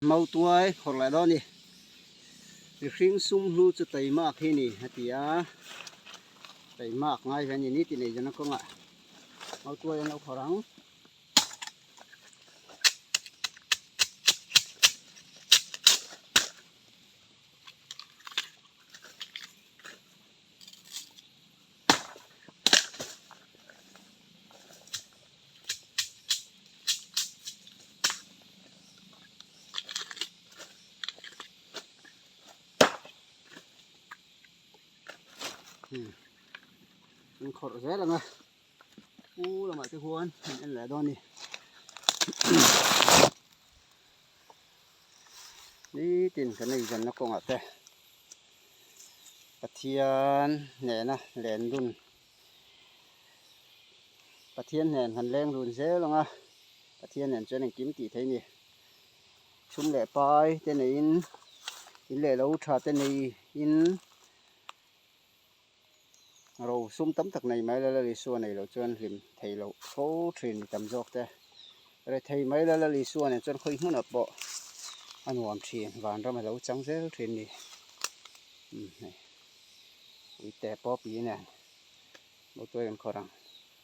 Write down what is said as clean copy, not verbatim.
mau tuai khor lại đó nè riêng sum lu cho tây mạc thế nè thì tây mạc ngay cái này thì này cho nó có ngại mau tuai nó khor răng khor rét là ngay là mọi cái huân anh lại đó nè đi tìm cái này dần nó có ngọt đây thiên nè nè lén luôn thiên nè hành lên luôn dễ luôn à thiên nè cho nên kiếm tỷ thấy nè sum lẻ pai tên này in lẻ lâu trà tên này in rồi sum tấm thật này mấy là lì xua này rồi cho nên thầy lâu phố truyền tầm giọt đây rồi thầy mấy là lì xua này cho khơi muốn ập bộ anh hoàn truyền và ra mà lâu trắng dễ truyền đi này tè bó bí nè một tôi còn khó rằng